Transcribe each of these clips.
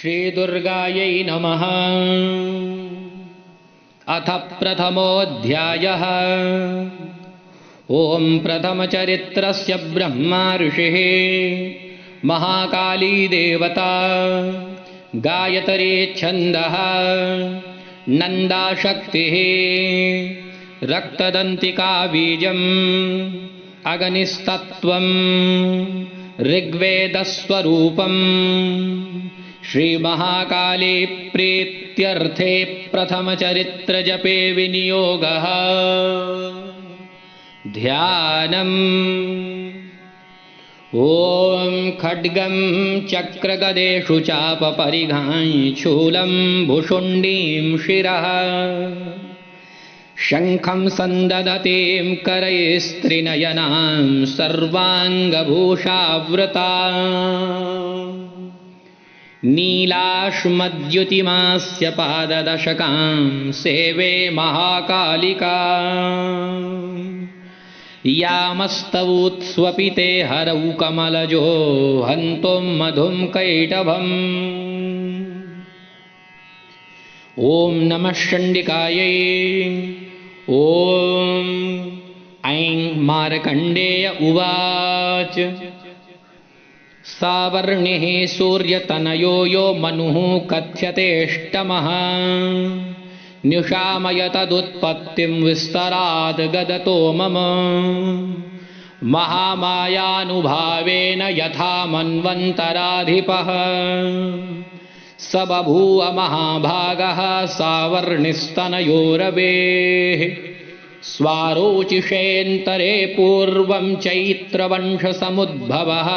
श्रीदुर्गायै नमः। अथ प्रथमोऽध्यायः। ॐ प्रथमचरित्रस्य ब्रह्मा ऋषिः, महाकाली देवता, गायत्री छन्दः, नन्दाशक्तिः, रक्तदन्तिका बीजम्, अग्निस्तत्त्वम्, ऋग्वेदस्वरूपम्। श्रीमहाकाली प्रीत्यर्थे प्रथमचरित्रजपे विनियोगः। ध्यानम्। ॐ खड्गं चक्रगदेषु चापपरिघां शूलं भुशुण्डीं शिरः, शङ्खं सन्ददतीं करैस्त्रिनयनां सर्वाङ्गभूषावृता, नीलाश्मद्युतिमास्य पाददशकां सेवे महाकालिका, यामस्तवुत्स्वपिते हरौ कमलजो हन्तुं मधुं कैटभम्। ॐ नमः चण्डिकायै। ॐ ऐं मार्कण्डेय उवाच। सावर्णिः सूर्यतनयो यो मनुः कथ्यतेष्टमः, न्युषामय तदुत्पत्तिं विस्तराद् गदतो मम, महामायानुभावेन यथा मन्वन्तराधिपः, स बभूव महाभागः सावर्णिस्तनयोरवेः, स्वारोचिषेऽन्तरे पूर्वं चैत्रवंशसमुद्भवः,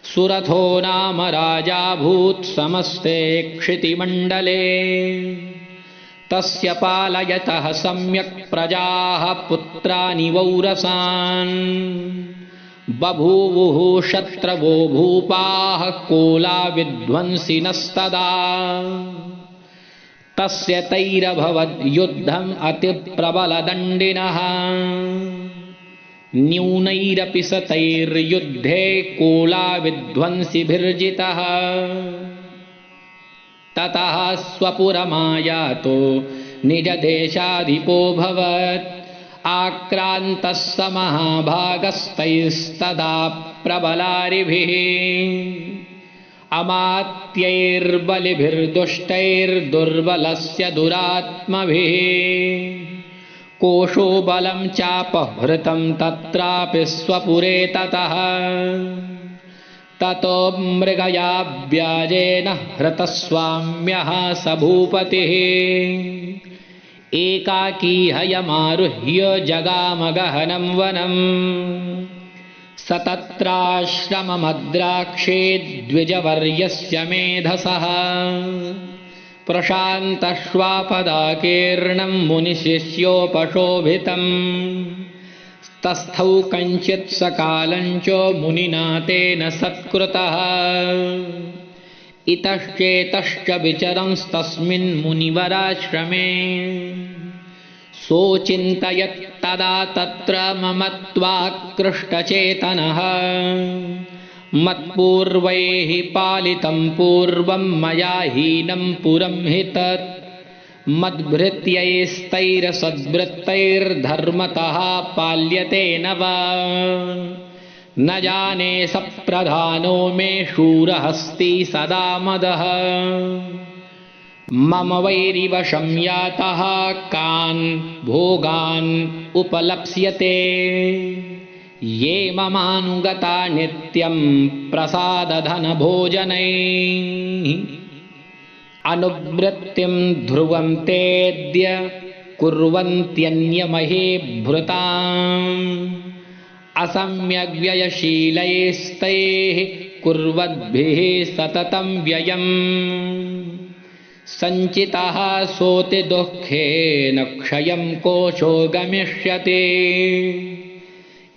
सुरथो नाम राजाभूत् समस्ते क्षितिमण्डले, तस्य पालयतः सम्यक् प्रजाः पुत्राणि वौरसान्, बभूवुः शत्रवो भूपाः कोला विध्वंसिनस्तदा, तस्य तैरभवद्युद्धम् अतिप्रबलदण्डिनः, न्यूनैरपि सतैर्युद्धे कोला विध्वंसिभिर्जितः, ततः स्वपुरमायातो निजदेशाधिपोऽभवत्, आक्रान्तः स महाभागस्तैस्तदा प्रबलारिभिः, अमात्यैर्बलिभिर्दुष्टैर्दुर्बलस्य दुरात्मभिः, कोशो बलं चापहृतं तत्रापि स्वपुरे ततः, ततो मृगयाव्याजेन हृतस्वाम्यः स भूपतिः, एकाकी हयमारुह्य जगामगहनं वनं, स तत्राश्रममद्राक्षे द्विजवर्यस्य मेधसः, प्रशान्तश्वापदाकीर्णं मुनिशिष्योपशोभितं, तस्थौ कञ्चित् सकालञ्च मुनिना तेन सत्कृतः, इतश्चेतश्च विचरंस्तस्मिन् मुनिवराश्रमे, सोचिन्तयत्तदा तत्र ममत्वाकृष्टचेतनः, मत्पूर्वैः पालितं पूर्वं मया हीनं पुरं हि तत्, मद्भृत्यैस्तैरसद्भृत्यैर्धर्मतः पाल्यते न वा, न जाने सप्रधानो मे शूरहस्ति सदा मदः, मम वैरिवशं यातः कान् भोगान् उपलप्स्यते, ये ममानुगता नित्यं प्रसादधनभोजनैः, अनुवृत्तिं ध्रुवं तेऽद्य कुर्वन्त्यन्यमहीभृताम्, असम्यग्व्ययशीलैस्तैः कुर्वद्भिः सततं व्ययम्, सञ्चितः सोति दुःखेन क्षयं कोशो गमिष्यति,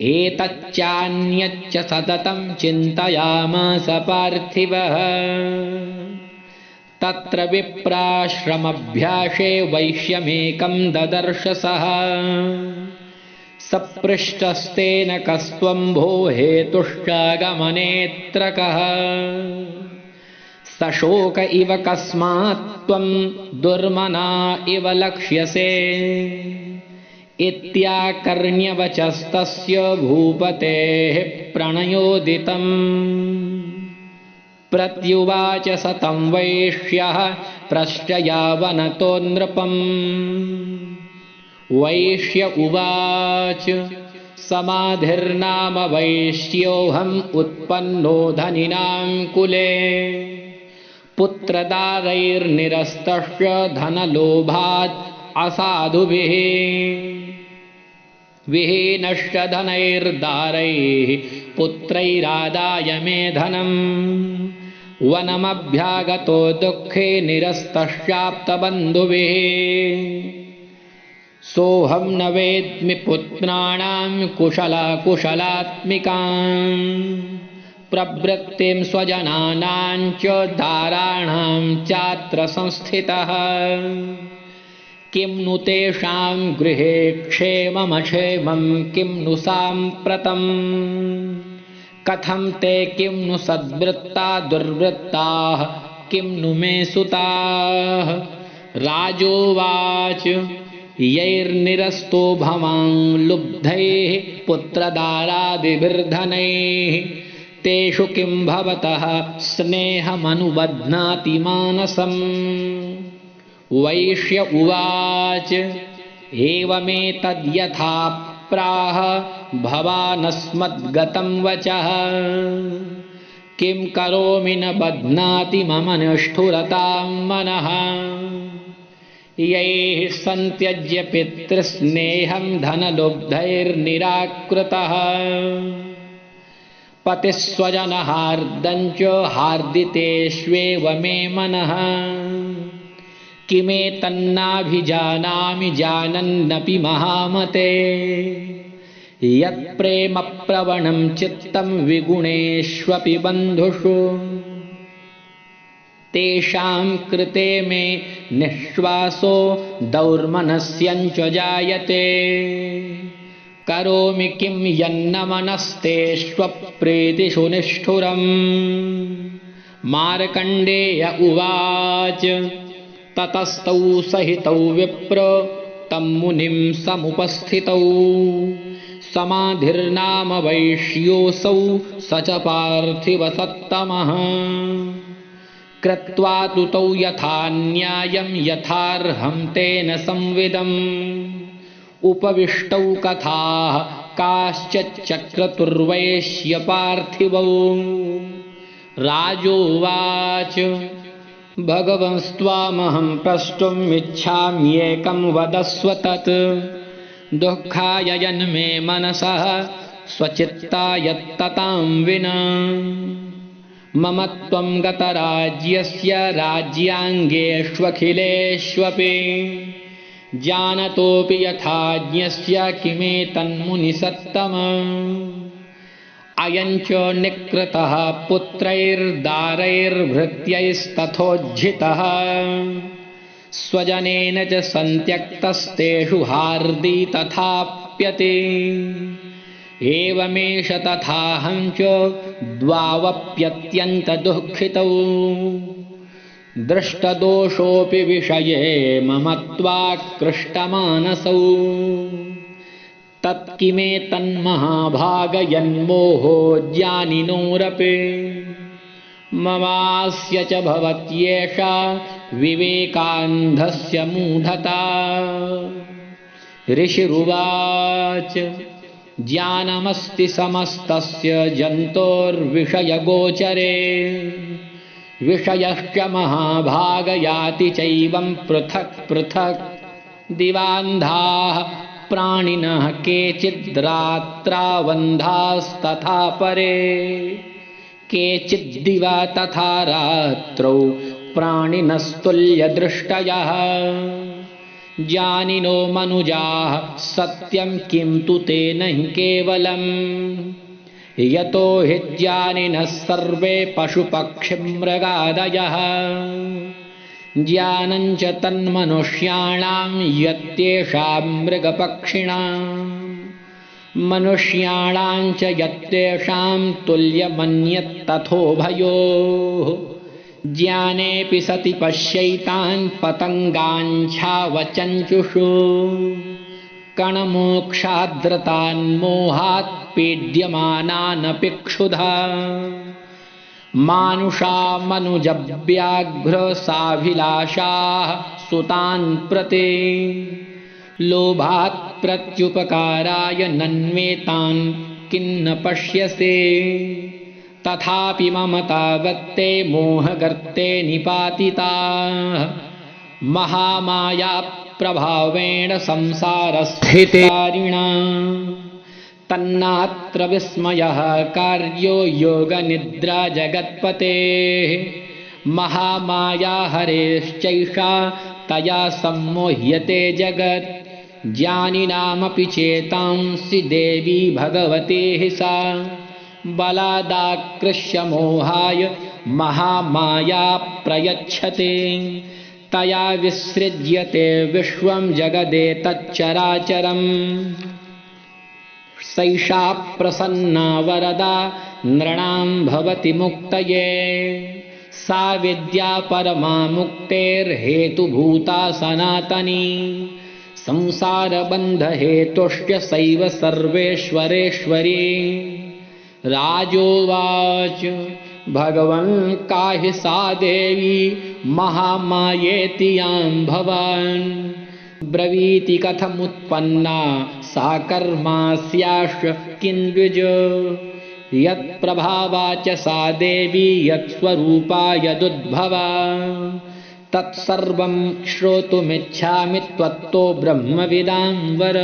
एतच्चान्यच्च सततं चिन्तयामास पार्थिवः, तत्र विप्राश्रमभ्यासे वैश्यमेकं ददर्श सः, सपृष्टस्तेन कस्त्वं भो हेतुश्चागमनेऽत्र कः सशोक इव कस्मात् त्वं दुर्मना इव लक्ष्यसे इत्याकर्ण्यवचस्तस्य भूपतेः प्रणयोदितम् प्रत्युवाच स तं वैश्यः प्रश्चयावनतो नृपम् वैश्य उवाच समाधिर्नाम वैश्योऽहम् उत्पन्नो धनिनां कुले पुत्रदारैर्निरस्तस्य धनलोभात् असाधुभिः विहीनश्च धनैर्दारैः पुत्रैरादाय मे धनम् वनमभ्यागतो दुःखे निरस्तश्चाप्तबन्धुभिः सोऽहं न वेद्मि पुत्राणां कुशलात्मिकां प्रवृत्तिं स्वजनानां च दाराणां चात्र संस्थितः किं नु तेषां गृहे क्षेममक्षेमं किं नु साम्प्रतम् कथं ते किं नु सद्वृत्ता दुर्वृत्ताः किं नु मे सुताः राजोवाच यैर्निरस्तो भवां लुब्धैः पुत्रदारादिभिर्धनैः तेषु किं भवतः स्नेहमनुबध्नाति मानसम् वैश्य उवाच एवमेतद्यथा प्राह भवानस्मद्गतं वचः किं करोमि न बध्नाति मम निष्ठुरतां मनः यैः सन्त्यज्य पितृस्नेहं धनलुब्धैर्निराकृतः पतिस्वजनहार्दं च हार्दितेष्वेव मे मनः किमेतन्नाभिजानामि जानन्नपि महामते यत्प्रेमप्रवणं चित्तं विगुणेष्वपि बन्धुषु तेषां कृते मे निःश्वासो दौर्मनस्यञ्च जायते करोमि किं यन्न मनस्तेष्वप्रीतिषु निष्ठुरम् मार्कण्डेय उवाच ततस्तौ सहितौ विप्र तं मुनिं समुपस्थितौ समाधिर्नाम वैश्योऽसौ स च पार्थिवसत्तमः कृत्वा तु तौ यथा न्यायं यथार्हं तेन संविदम् उपविष्टौ कथाः काश्चिच्चक्रतुर्वैश्य पार्थिवौ राजोवाच भगवंस्त्वामहं प्रष्टुम् इच्छाम्येकं वदस्व तत् दुःखाय यन्मे मनसः स्वचित्ताय ततां विना मम त्वं गतराज्यस्य राज्याङ्गेष्वखिलेष्वपि जानतोऽपि यथाज्ञस्य किमेतन्मुनिसत्तम अयं च निकृतः पुत्रैर्दारैर्भृत्यैस्तथोज्झितः स्वजनेन च सन्त्यक्तस्तेषु हार्दी तथाप्यते एवमेष तथाहं च द्वावप्यत्यन्तदुःखितौ दृष्टदोषोऽपि विषये मम त्वाकृष्टमानसौ तत्किमेतन्महाभागयन्मोहो ज्ञानिनोरपि ममास्य च भवत्येषा विवेकान्धस्य मूढता ऋषिरुवाच ज्ञानमस्ति समस्तस्य जन्तोर्विषयगोचरे विषयश्च महाभागयाति चैवं पृथक् पृथक् दिवान्धाः प्राणिनः केचिद्रात्रावन्धास्तथा परे केचिद्दिवा तथा रात्रौ प्राणिनस्तुल्यदृष्टयः ज्ञानिनो मनुजाः सत्यं किं तु तेन हि केवलम् यतो हि ज्ञानिनः सर्वे पशुपक्षिमृगादयः ज्ञानं च तन्मनुष्याणां यत्तेषां मृगपक्षिणां मनुष्याणां च यत्तेषां तुल्यमन्यत् तथोभयोः ज्ञानेऽपि सति पश्यैतान् पतङ्गाञ्छावचञ्चुषु कणमोक्षाद्रतान् मोहात् पीड्यमानानपि क्षुधा मानुषा मनुजव्याघ्रसाभिलाषाः सुतान् प्रति लोभात् प्रत्युपकाराय नन्वेतान् किन्न पश्यसे तथापि ममतावत्ते मोहगर्ते निपातिताः महामाया प्रभावेण संसारस्थितिकारिणा तन्नात्र विस्मयः कार्यो योगनिद्रा जगत्पतेः महामाया हरेश्चैषा तया सम्मोह्यते जगत् ज्ञानिनामपि चेतांसि देवी भगवती सा बलादाकृष्य मोहाय महामाया प्रयच्छते तया विसृज्यते विश्वं जगदेतच्चराचरम् सैषा प्रसन्ना वरदा नृणां भवति मुक्तये सा विद्या परमा मुक्तेर्हेतुभूता सनातनी संसारबन्धहेतुश्च सैव सर्वेश्वरेश्वरी राजोवाच भगवन् काहि सा देवी महामायेति यां भवान् ब्रवीति कथमुत्पन्ना सा कर्मास्याश्च किन्द्विज यत्प्रभावा च सा देवी यत्स्वरूपा यदुद्भवा तत्सर्वं श्रोतुमिच्छामि त्वत्तो ब्रह्मविदां वर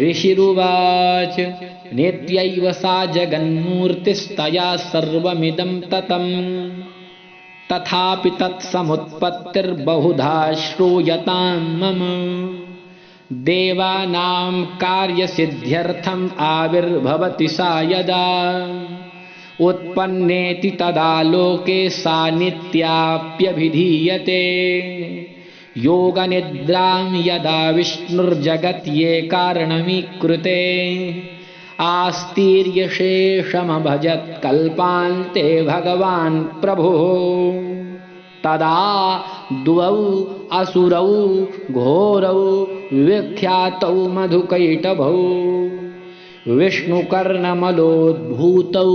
ऋषिरुवाच नित्यैव सा जगन्मूर्तिस्तया सर्वमिदं ततम् तथापि तत्समुत्पत्तिर्बहुधा श्रूयतां मम देवानां कार्यसिद्ध्यर्थम् आविर्भवति सा यदा उत्पन्नेति तदा लोके सा नित्याप्यभिधीयते योगनिद्रां यदा विष्णुर्जगत्ये कारणमीकृते आस्तीर्यशेषमभजत् कल्पान्ते भगवान् प्रभुः तदा द्वौ असुरौ घोरौ विख्यातौ मधुकैटभौ विष्णुकर्णमलोद्भूतौ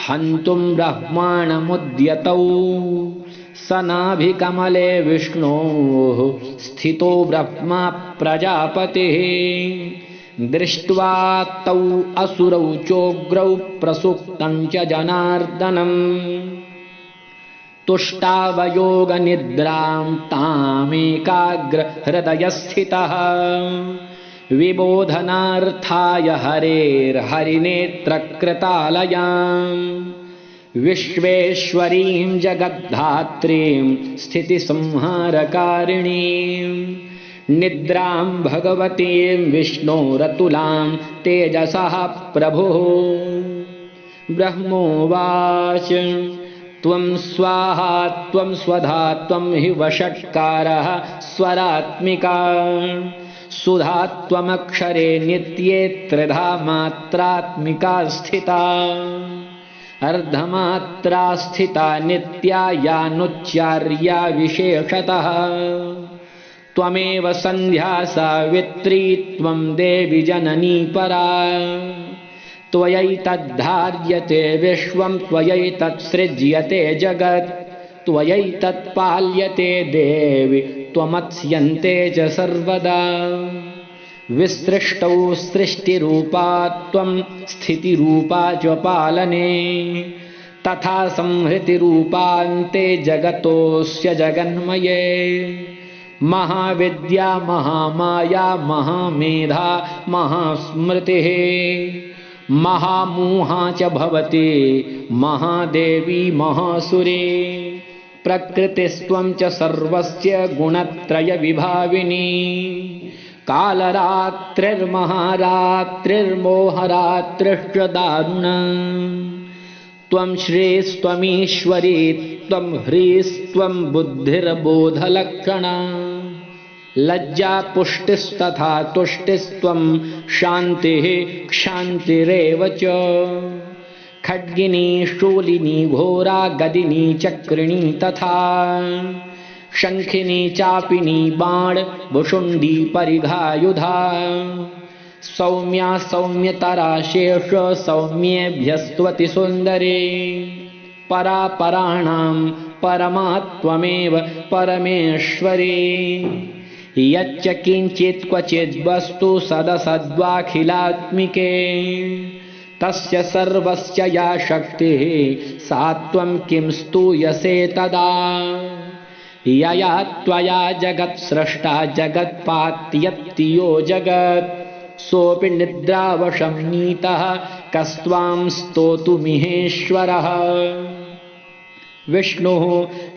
हन्तुं ब्रह्माणमुद्यतौ सनाभिकमले विष्णोः स्थितो ब्रह्मा प्रजापतिः दृष्ट्वा तौ असुरौ चोग्रौ प्रसुप्तं च जनार्दनम् तुष्टावयोगनिद्रां तामेकाग्र हृदयस्थितः विबोधनार्थाय हरेर्हरिनेत्रकृतालयां विश्वेश्वरीं जगद्धात्रीं स्थितिसंहारकारिणीं निद्रां भगवतीं विष्णोरतुलां तेजसः प्रभुः ब्रह्मोवाच त्वं स्वाहा त्वं स्वधा त्वं हि वषट्कारः स्वरात्मिका सुधा त्वमक्षरे नित्ये त्रिधा मात्रात्मिका स्थिता अर्धमात्रा स्थिता नित्या यानुच्चार्या विशेषतः त्वमेव सन्ध्या सावित्री त्वं देवि जननी परा त्वयैतद्धार्यते विश्वं त्वयैतत्सृज्यते जगत् त्वयैतत्पाल्यते देवि त्वमत्स्यन्ते च सर्वदा विसृष्टौ सृष्टिरूपा त्वं स्थितिरूपा च पालने तथा संहृतिरूपान्ते जगतोऽस्य जगन्मये महाविद्या महामाया महामेधा महास्मृतिः महामोहा च भवति महादेवी महासुरे प्रकृतिस्त्वं च सर्वस्य गुणत्रयविभाविनी कालरात्रिर्महारात्रिर्मोहरात्रिश्च दारुणा त्वं श्रीस्त्वमीश्वरी त्वं ह्रीस्त्वं बुद्धिर्बोधलक्षणा लज्जा पुष्टिस्तथा तुष्टिस्त्वं शान्तिः क्षान्तिरेव च खड्गिनी शूलिनी घोरा गदिनी चक्रिणी तथा शंखिनी चापिनी बाण भुषुंडी परिघायुधा सौम्या सौम्यतरा शेष सौम्येभ्यस्त्वति सुंदरे परापराणां परमात्वमेव परमेश्वरे यच्च किंचित् क्वचिद् वस्तु सदसद्वाखिलात्मिके तस्य सर्वस्य या शक्तिः सा त्वं किं स्तूयसे तदा यया त्वया जगत् स्रष्टा जगत्पात्यत्ति यो जगत् सोऽपि निद्रावशं नीतः कस्त्वां स्तोतुमिहेश्वरः विष्णुः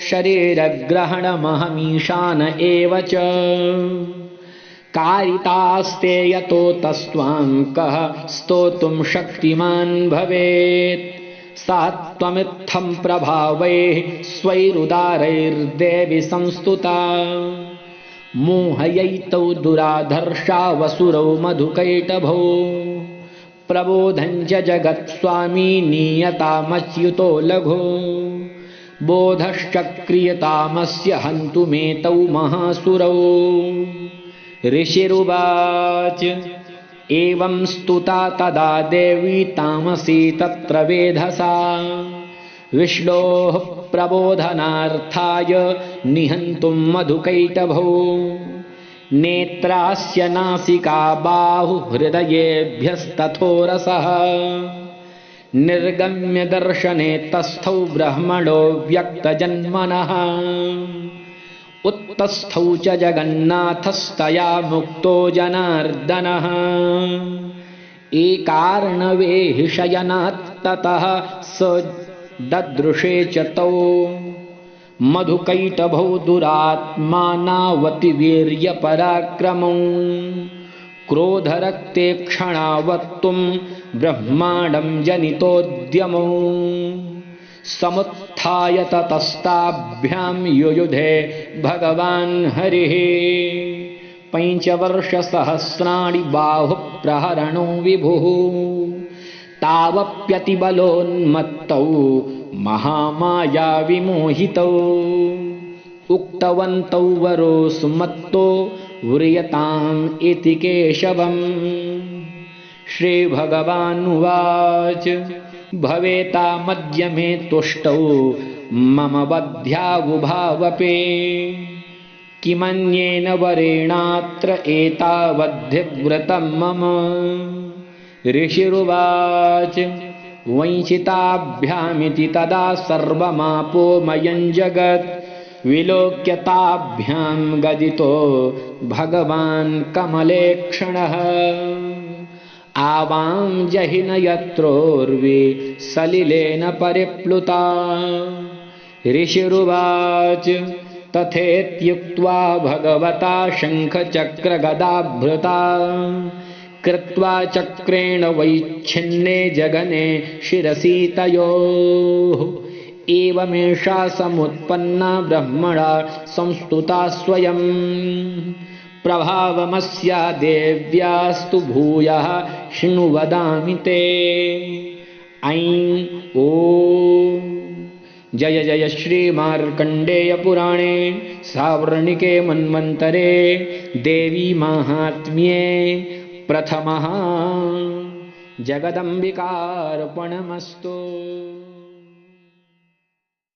शरीरग्रहणमहमीशान एव च कारितास्ते यतो तस्त्वां कः स्तोतुं शक्तिमान् भवेत् सा त्वमित्थं प्रभावैः स्वैरुदारैर्देवि संस्तुता मोहयैतौ दुराधर्षावसुरौ मधुकैटभौ प्रबोधं च जगत्स्वामी नीयतामच्युतो लघु बोधश्चक्रियतामस्य हन्तुमेतौ महासुरौ ऋषिरुवाच एवं स्तुता तदा देवी तामसी तत्र वेधसा विष्णोः प्रबोधनार्थाय निहन्तुं मधुकैटभौ नेत्रास्य नासिका बाहु हृदयेभ्यस्तथोरसः निर्गम्य दर्शने तस्थौ ब्रह्मणो व्यक्तजन्मनः उत्तस्थौ च जगन्नाथस्तया मुक्तो जनार्दनः एकार्णवे हि शयनात् ततः स ददृशे च तौ मधुकैटभौ दुरात्मानावतिवीर्यपराक्रमौ क्रोधरक्ते क्षणावत्तुं ब्रह्माण्डं जनितोद्यमौ समुत्थाय ततस्ताभ्यां युयुधे भगवान् हरिः पञ्चवर्षसहस्राणि बाहुप्रहरणो विभुः तावप्यतिबलोन्मत्तौ महामाया विमोहितौ उक्तवन्तौ वरो सुमत्तो व्रियताम् इति केशवम् श्रीभगवानुवाच भवेतामद्य मे तुष्टौ मम वध्यावुभावपे किमन्येन वरेणात्र एतावद्धिव्रतं मम ऋषिरुवाच वञ्चिताभ्यामिति तदा सर्वमापोमयं जगत् विलोक्यताभ्यां गदितो भगवान् कमलेक्षणः आवां जहिन यत्रोर्वी सलिलेन परिप्लुता ऋषिरुवाच तथेत्युक्त्वा भगवता शङ्खचक्रगदाभृता कृत्वा चक्रेण वैच्छिन्ने जगने शिरसि तयोः एवमेषा समुत्पन्ना ब्रह्मणा संस्तुता स्वयं प्रभावमस्या देव्यास्तु भूयः शृणु वदामि ते ऐं ॐ जय जय श्रीमार्कण्डेय पुराणे सावर्णिके मन्वन्तरे देवी माहात्म्ये प्रथमः जगदम्बिकार्पणमस्तु।